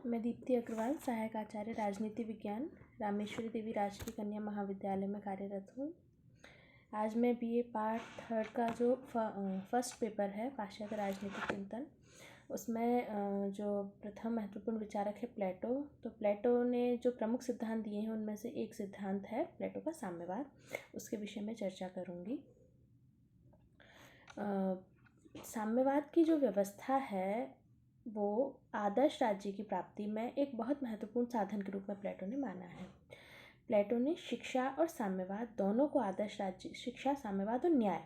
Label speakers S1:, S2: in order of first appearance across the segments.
S1: मैं दीप्ति अग्रवाल, सहायक आचार्य राजनीति विज्ञान, रामेश्वरी देवी राजकीय कन्या महाविद्यालय में कार्यरत हूँ। आज मैं बीए पार्ट थर्ड का जो फर्स्ट पेपर है पाश्चात्य राजनीतिक चिंतन, उसमें जो प्रथम महत्वपूर्ण विचारक है प्लेटो। तो प्लेटो ने जो प्रमुख सिद्धांत दिए हैं उनमें से एक सिद्धांत है प्लेटो का साम्यवाद। उसके विषय में चर्चा करूँगी। साम्यवाद की जो व्यवस्था है वो आदर्श राज्य की प्राप्ति में एक बहुत महत्वपूर्ण साधन के रूप में प्लेटो ने माना है। प्लेटो ने शिक्षा और साम्यवाद दोनों को आदर्श राज्य, शिक्षा, साम्यवाद और न्याय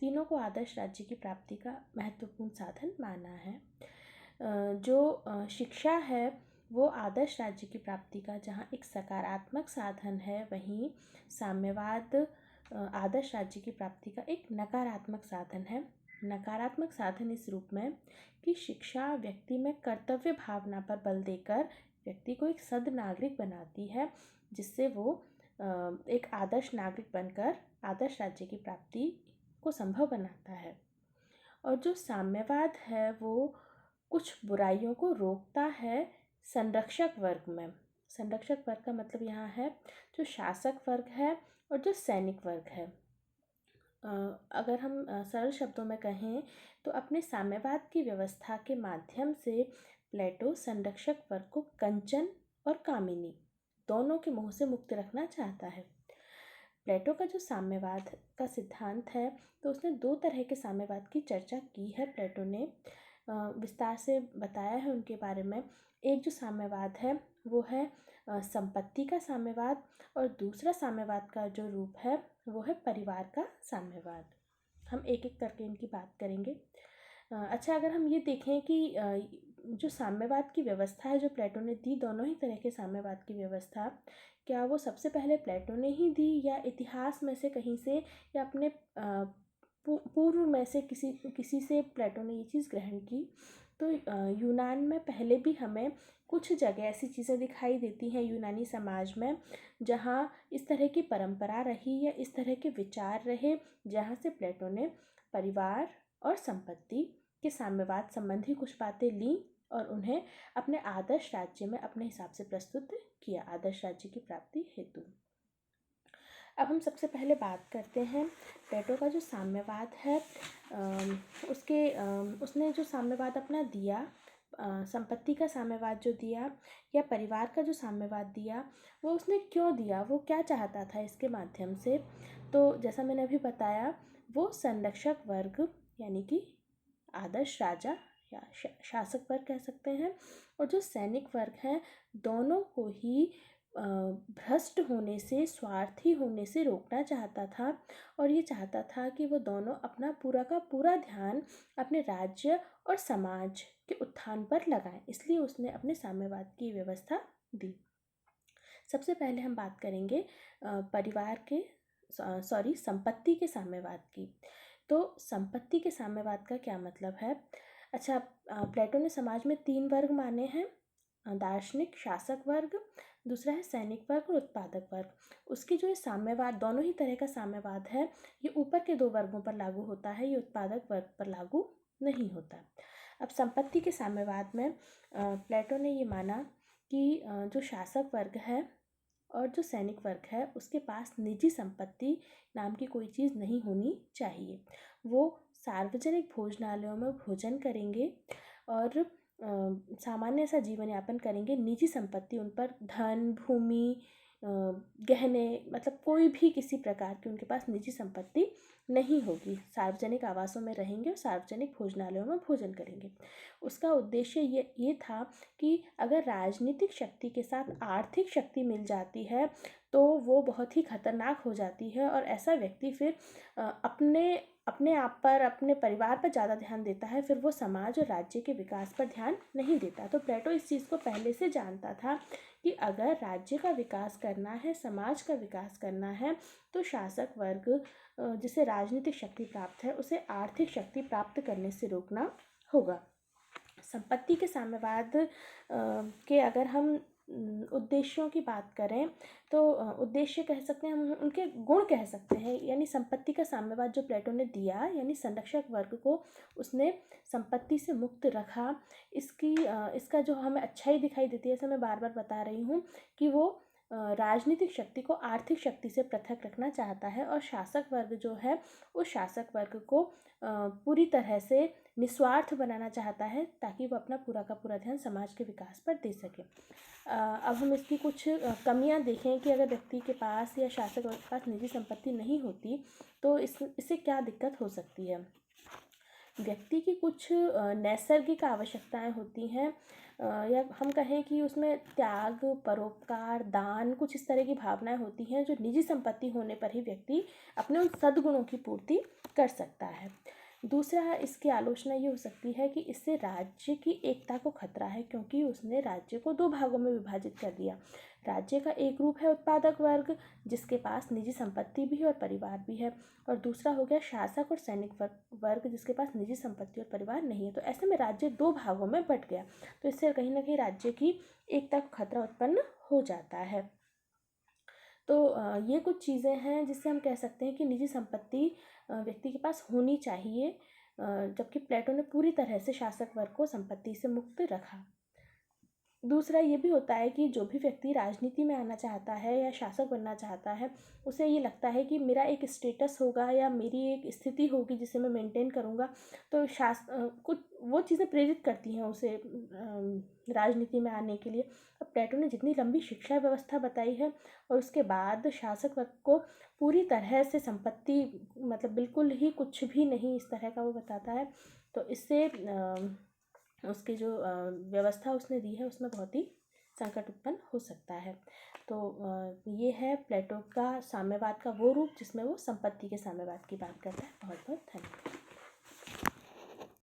S1: तीनों को आदर्श राज्य की प्राप्ति का महत्वपूर्ण साधन माना है। जो शिक्षा है वो आदर्श राज्य की प्राप्ति का जहाँ एक सकारात्मक साधन है, वहीं साम्यवाद आदर्श राज्य की प्राप्ति का एक नकारात्मक साधन है। नकारात्मक साधन इस रूप में कि शिक्षा व्यक्ति में कर्तव्य भावना पर बल देकर व्यक्ति को एक सद नागरिक बनाती है, जिससे वो एक आदर्श नागरिक बनकर आदर्श राज्य की प्राप्ति को संभव बनाता है। और जो साम्यवाद है वो कुछ बुराइयों को रोकता है संरक्षक वर्ग में। संरक्षक वर्ग का मतलब यहाँ है जो शासक वर्ग है और जो सैनिक वर्ग है। अगर हम सरल शब्दों में कहें तो अपने साम्यवाद की व्यवस्था के माध्यम से प्लेटो संरक्षक वर्ग को कंचन और कामिनी दोनों के मोह से मुक्त रखना चाहता है। प्लेटो का जो साम्यवाद का सिद्धांत है तो उसने दो तरह के साम्यवाद की चर्चा की है। प्लेटो ने विस्तार से बताया है उनके बारे में। एक जो साम्यवाद है वो है संपत्ति का साम्यवाद, और दूसरा साम्यवाद का जो रूप है वो है परिवार का साम्यवाद। हम एक एक करके इनकी बात करेंगे। अच्छा, अगर हम ये देखें कि जो साम्यवाद की व्यवस्था है जो प्लेटो ने दी, दोनों ही तरह के साम्यवाद की व्यवस्था, क्या वो सबसे पहले प्लेटो ने ही दी या इतिहास में से कहीं से या अपने पूर्व में से किसी से प्लेटो ने ये चीज़ ग्रहण की? तो यूनान में पहले भी हमें कुछ जगह ऐसी चीज़ें दिखाई देती हैं यूनानी समाज में जहाँ इस तरह की परंपरा रही या इस तरह के विचार रहे, जहाँ से प्लेटो ने परिवार और संपत्ति के साम्यवाद संबंधी कुछ बातें ली और उन्हें अपने आदर्श राज्य में अपने हिसाब से प्रस्तुत किया, आदर्श राज्य की प्राप्ति हेतु। अब हम सबसे पहले बात करते हैं प्लेटो का जो साम्यवाद है उसने जो साम्यवाद अपना दिया, संपत्ति का साम्यवाद जो दिया या परिवार का जो साम्यवाद दिया, वो उसने क्यों दिया, वो क्या चाहता था इसके माध्यम से? तो जैसा मैंने अभी बताया, वो संरक्षक वर्ग यानी कि आदर्श राजा या शासक वर्ग कह सकते हैं, और जो सैनिक वर्ग हैं, दोनों को ही भ्रष्ट होने से, स्वार्थी होने से रोकना चाहता था। और ये चाहता था कि वो दोनों अपना पूरा का पूरा ध्यान अपने राज्य और समाज के उत्थान पर लगाएं, इसलिए उसने अपने साम्यवाद की व्यवस्था दी। सबसे पहले हम बात करेंगे संपत्ति के साम्यवाद की। तो संपत्ति के साम्यवाद का क्या मतलब है? अच्छा, प्लेटो ने समाज में 3 वर्ग माने हैं, दार्शनिक, शासक वर्ग, दूसरा है सैनिक वर्ग और उत्पादक वर्ग। उसकी जो ये साम्यवाद, दोनों ही तरह का साम्यवाद है, ये ऊपर के 2 वर्गों पर लागू होता है, ये उत्पादक वर्ग पर लागू नहीं होता। अब संपत्ति के साम्यवाद में प्लेटो ने ये माना कि जो शासक वर्ग है और जो सैनिक वर्ग है उसके पास निजी संपत्ति नाम की कोई चीज़ नहीं होनी चाहिए। वो सार्वजनिक भोजनालयों में भोजन करेंगे और सामान्य सा जीवन यापन करेंगे। निजी संपत्ति, उन पर धन, भूमि, गहने, मतलब कोई भी किसी प्रकार की उनके पास निजी संपत्ति नहीं होगी। सार्वजनिक आवासों में रहेंगे और सार्वजनिक भोजनालयों में भोजन करेंगे। उसका उद्देश्य ये था कि अगर राजनीतिक शक्ति के साथ आर्थिक शक्ति मिल जाती है तो वो बहुत ही खतरनाक हो जाती है, और ऐसा व्यक्ति फिर अपने आप पर, अपने परिवार पर ज़्यादा ध्यान देता है, फिर वो समाज और राज्य के विकास पर ध्यान नहीं देता। तो प्लेटो इस चीज़ को पहले से जानता था कि अगर राज्य का विकास करना है, समाज का विकास करना है, तो शासक वर्ग जिसे राजनीतिक शक्ति प्राप्त है उसे आर्थिक शक्ति प्राप्त करने से रोकना होगा। संपत्ति के साम्यवाद के अगर हम उद्देश्यों की बात करें तो उद्देश्य कह सकते हैं, हम उनके गुण कह सकते हैं। यानी संपत्ति का साम्यवाद जो प्लेटो ने दिया, यानी संरक्षक वर्ग को उसने संपत्ति से मुक्त रखा। इसका जो हमें अच्छाई दिखाई देती है, जैसे मैं बार बार बता रही हूँ कि वो राजनीतिक शक्ति को आर्थिक शक्ति से पृथक रखना चाहता है, और शासक वर्ग जो है उस शासक वर्ग को पूरी तरह से निस्वार्थ बनाना चाहता है, ताकि वो अपना पूरा का पूरा ध्यान समाज के विकास पर दे सके। अब हम इसकी कुछ कमियां देखें कि अगर व्यक्ति के पास या शासक वर्ग के पास निजी संपत्ति नहीं होती तो इससे क्या दिक्कत हो सकती है। व्यक्ति की कुछ नैसर्गिक आवश्यकताएं होती हैं, या हम कहें कि उसमें त्याग, परोपकार, दान, कुछ इस तरह की भावनाएं होती हैं जो निजी संपत्ति होने पर ही व्यक्ति अपने उन सद्गुणों की पूर्ति कर सकता है। दूसरा, इसकी आलोचना ये हो सकती है कि इससे राज्य की एकता को खतरा है, क्योंकि उसने राज्य को दो भागों में विभाजित कर दिया। राज्य का एक रूप है उत्पादक वर्ग, जिसके पास निजी संपत्ति भी है और परिवार भी है, और दूसरा हो गया शासक और सैनिक वर्ग, जिसके पास निजी संपत्ति और परिवार नहीं है। तो ऐसे में राज्य दो भागों में बंट गया, तो इससे कहीं ना कहीं राज्य की एकता को खतरा उत्पन्न हो जाता है। तो ये कुछ चीज़ें हैं जिससे हम कह सकते हैं कि निजी संपत्ति व्यक्ति के पास होनी चाहिए, जबकि प्लेटो ने पूरी तरह से शासक वर्ग को संपत्ति से मुक्त रखा। दूसरा ये भी होता है कि जो भी व्यक्ति राजनीति में आना चाहता है या शासक बनना चाहता है, उसे ये लगता है कि मेरा एक स्टेटस होगा या मेरी एक स्थिति होगी जिसे मैं मेंटेन करूँगा, तो कुछ वो चीज़ें प्रेरित करती हैं उसे राजनीति में आने के लिए। अब प्लेटो ने जितनी लंबी शिक्षा व्यवस्था बताई है और उसके बाद शासक वर्ग को पूरी तरह से संपत्ति, मतलब बिल्कुल ही कुछ भी नहीं, इस तरह का वो बताता है, तो इससे उसकी जो व्यवस्था उसने दी है उसमें बहुत ही संकट उत्पन्न हो सकता है। तो ये है प्लेटो का साम्यवाद का वो रूप जिसमें वो संपत्ति के साम्यवाद की बात करता है। बहुत बहुत धन्यवाद।